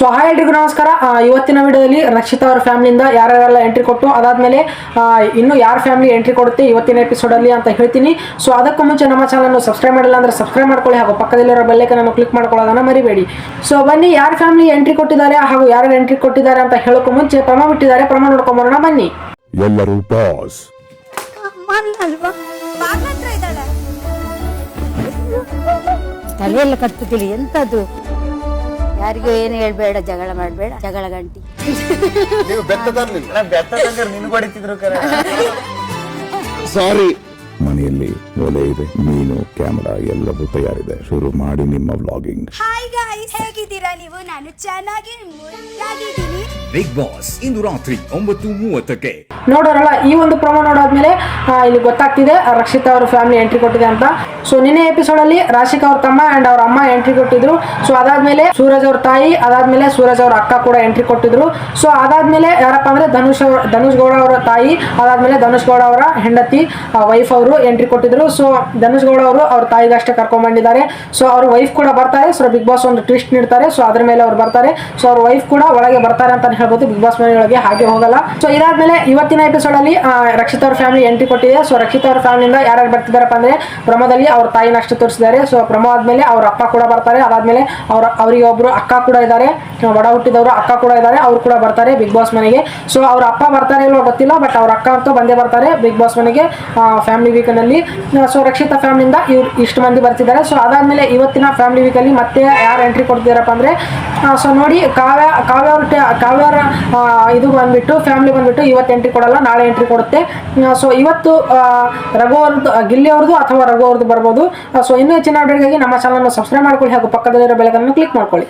So hi ಎಲ್ರಿಗೂ ನಮಸ್ಕಾರ. ಇವತ್ತಿನ ವಿಡಿಯೋದಲ್ಲಿ ರಕ್ಷಿತಾ ಅವರ ಫ್ಯಾಮಿಲಿಯಿಂದ ಯಾರ್ಯಾರೆಲ್ಲ ಎಂಟ್ರಿ ಕೊಟ್ಟು ಅದಾದ್ಮೇಲೆ ಇನ್ನು ಯಾರ ಫ್ಯಾಮಿಲಿ ಎಂಟ್ರಿ ಕೊಡುತ್ತೆ ಇವತ್ತಿನ ಎಪಿಸೋಡಲ್ಲಿ ಅಂತ ಹೇಳ್ತೀನಿ. ಸೊ ಅದಕ್ಕೂ ಮುಂಚೆ ನಮ್ಮ ಚಾನಲ್ನ ಸಬ್ಸ್ಕ್ರೈಬ್ ಮಾಡಿಲ್ಲ ಅಂದರೆ ಸಬ್ಸ್ಕ್ರೈಬ್ ಮಾಡ್ಕೊಳ್ಳಿ, ಹಾಗೂ ಪಕ್ಕದಲ್ಲಿರೋ ಬೆಲ್ಲೈಕನ್ ಕ್ಲಿಕ್ ಮಾಡ್ಕೊಳ್ಳೋದನ್ನ ಮರಿಬೇಡಿ. ಸೊ ಬನ್ನಿ, ಯಾರ ಫ್ಯಾಮಿಲಿ ಎಂಟ್ರಿ ಕೊಟ್ಟಿದ್ದಾರೆ ಹಾಗೂ ಯಾರು ಎಂಟ್ರಿ ಕೊಟ್ಟಿದ್ದಾರೆ ಅಂತ ಹೇಳೋಕ್ಕೂ ಮುಂಚೆ ಪ್ರಮ ಬಿಟ್ಟಿದ್ದಾರೆ, ಪ್ರಮ ನೋಡ್ಕೊಂಬರೋಣ ಬನ್ನಿ. ಎಲ್ಲರೂ ಪಾಸ್. ತಲೆಯೆಲ್ಲ ಕತ್ತುತ್ತಿಳಿ ಎಂತದ್ದು, ಯಾರಿಗೂ ಏನು ಹೇಳ್ಬೇಡ, ಜಗಳ ಮಾಡಬೇಡ, ಜಗಳ ಗಂಟಿ. ನೀವು ನಿನ್ಗೆ ಹೊಡಿತಿದ್ರು ಸಾರಿ. ಮನೆಯಲ್ಲಿ ಒಲೆ ಇದೆ, ಮೀನು, ಕ್ಯಾಮೆರಾ ಎಲ್ಲವೂ ತಯಾರಿದೆ. ಶುರು ಮಾಡಿ ನಿಮ್ಮ ವ್ಲಾಗಿಂಗ್. ಹಾಯ್ ಗಾಯ್ಸ್, ಹೇಗಿದ್ದೀರಾ ನೀವು? ನಾನು ಚೆನ್ನಾಗಿ ಮುದ್ದಾಗಿದ್ದೀನಿ. ಬಿಗ್ ಬಾಸ್ ಇಂದು ರಾತ್ರಿ 9:30ಕ್ಕೆ. ನೋಡೋರಲ್ಲ, ಈ ಒಂದು ಪ್ರೊಮೋ ನೋಡಾದ್ಮೇಲೆ ಇಲ್ಲಿ ಗೊತ್ತಾಗ್ತಿದೆ ರಕ್ಷಿತಾ ಅವ್ರ ಫ್ಯಾಮಿಲಿ ಎಂಟ್ರಿ ಕೊಟ್ಟಿದೆ ಅಂತ. ಸೊ ನಿನ್ನೆ ಎಪಿಸೋಡ್ ಅಲ್ಲಿ ರಾಶಿಕಾ ಅವ್ರ ತಮ್ಮ ಅಂಡ್ ಅವ್ರ ಅಮ್ಮ ಎಂಟ್ರಿ ಕೊಟ್ಟಿದ್ರು. ಸೊ ಅದಾದ್ಮೇಲೆ ಸೂರಜ್ ಅವ್ರ ತಾಯಿ, ಅದಾದ್ಮೇಲೆ ಸೂರಜ್ ಅವ್ರ ಅಕ್ಕ ಕೂಡ ಎಂಟ್ರಿ ಕೊಟ್ಟಿದ್ರು. ಸೊ ಅದಾದ್ಮೇಲೆ ಯಾರಪ್ಪ ಅಂದ್ರೆ ಧನುಷ್ ಗೌಡ ಅವರ ತಾಯಿ, ಅದಾದ್ಮೇಲೆ ಧನುಷ್ ಗೌಡ ಅವರ ಹೆಂಡತಿ ವೈಫ್ ಅವರು ಎಂಟ್ರಿ ಕೊಟ್ಟಿದ್ರು. ಸೊ ಧನುಷ್ ಗೌಡ ಅವರು ಅವ್ರ ತಾಯಿಗೆ ಅಷ್ಟೇ ಕರ್ಕೊಂಡ್ ಬಂದಿದ್ದಾರೆ. ಸೊ ಅವ್ರ ವೈಫ್ ಕೂಡ ಬರ್ತಾರೆ. ಸೊ ಬಿಗ್ ಬಾಸ್ ಒಂದು ಟ್ವಿಸ್ಟ್ ನೀಡ್ತಾರೆ. ಸೊ ಅದ್ರ ಮೇಲೆ ಅವ್ರು ಬರ್ತಾರೆ. ಸೊ ಅವ್ರ ವೈಫ್ ಕೂಡ ಒಳಗೆ ಬರ್ತಾರೆ ಅಂತ ಹೇಳ್ಬೋದು ಬಿಗ್ ಬಾಸ್ ಮನೆಯೊಳಗೆ, ಹಾಗೆ ಹೋಗಲ್ಲ. ಸೊ ಇದಾದ್ಮೇಲೆ ಇವತ್ತಿನ ಎಪಿಸೋಡ್ ಅಲ್ಲಿ ರಕ್ಷಿತಾ ಅವ್ರ ಫ್ಯಾಮಿಲಿ ಎಂಟ್ರಿ ಕೊಟ್ಟಿದೆ. ಸೊ ರಕ್ಷಿತಾ ಅವ್ರ ಫ್ಯಾಮಿಲಿಯಿಂದ ಯಾರ್ಯಾರು ಬರ್ತಿದಾರಪ್ಪ ಅಂದ್ರೆ ಪ್ರಮೋದಲ್ಲಿ ಅವ್ರ ತಾಯಿನ ಅಷ್ಟು ತೋರಿಸಿದ್ದಾರೆ. ಸೊ ಪ್ರಮೋ ಆದ್ಮೇಲೆ ಅವ್ರ ಅಪ್ಪ ಕೂಡ ಬರ್ತಾರೆ. ಅದಾದ್ಮೇಲೆ ಅವರಿಗೆ ಒಬ್ರು ಅಕ್ಕ ಕೂಡ ಇದ್ದಾರೆ, ಒಡ ಹುಟ್ಟಿದವರು ಅಕ್ಕ ಕೂಡ ಇದ್ದಾರೆ, ಅವ್ರು ಕೂಡ ಬರ್ತಾರೆ ಬಿಗ್ ಬಾಸ್ ಮನೆಗೆ. ಸೊ ಅವ್ರ ಅಪ್ಪ ಬರ್ತಾರೆ ಇಲ್ವೋ ಗೊತ್ತಿಲ್ಲ, ಬಟ್ ಅವ್ರ ಅಕ್ಕ ಅಂತೂ ಬಂದೇ ಬರ್ತಾರೆ ಬಿಗ್ ಬಾಸ್ ಮನೆಗೆ ಫ್ಯಾಮಿಲಿ ವೀಕ್ ನಲ್ಲಿ. ಸೊ ರಕ್ಷಿತಾ ಫ್ಯಾಮಿಲಿಯಿಂದ ಇವ್ರು ಇಷ್ಟು ಮಂದಿ ಬರ್ತಿದ್ದಾರೆ. ಸೊ ಅದಾದ್ಮೇಲೆ ಇವತ್ತಿನ ಫ್ಯಾಮಿಲಿ ವೀಕ್ ಅಲ್ಲಿ ಮತ್ತೆ ಯಾರು ಎಂಟ್ರಿ ಕೊಡ್ತಿದಾರಪ್ಪ ಅಂದ್ರೆ ಸೊ ನೋಡಿ, ಕಾವ್ಯವ್ರ ಇದು ಬಂದ್ಬಿಟ್ಟು ಫ್ಯಾಮಿಲಿ ಬಂದ್ಬಿಟ್ಟು ಇವತ್ತು ಎಂಟ್ರಿ ಕೊಡಲ್ಲ, ನಾಳೆ ಎಂಟ್ರಿ ಕೊಡುತ್ತೆ. ಸೊ ಇವತ್ತು ರಘು ಅವ್ರದ್ದು, ಗಿಲ್ಲಿ ಅವ್ರದ್ದು ಅಥವಾ ರಘು ಅವ್ರದ್ದು ಬರ್ಬೋದು. ಸೊ ಇನ್ನೂ ಹೆಚ್ಚಿನ ಅಪ್ಡೇಟ್ಗಾಗಿ ನಮ್ಮ ಚಾನಲ್ನ ಸಬ್ಸ್ಕ್ರೈಬ್ ಮಾಡ್ಕೊಳ್ಳಿ, ಹಾಗೂ ಪಕ್ಕದಲ್ಲಿರೋ ಬೆಲ್ ಐಕಾನ್ ಕ್ಲಿಕ್ ಮಾಡ್ಕೊಳ್ಳಿ.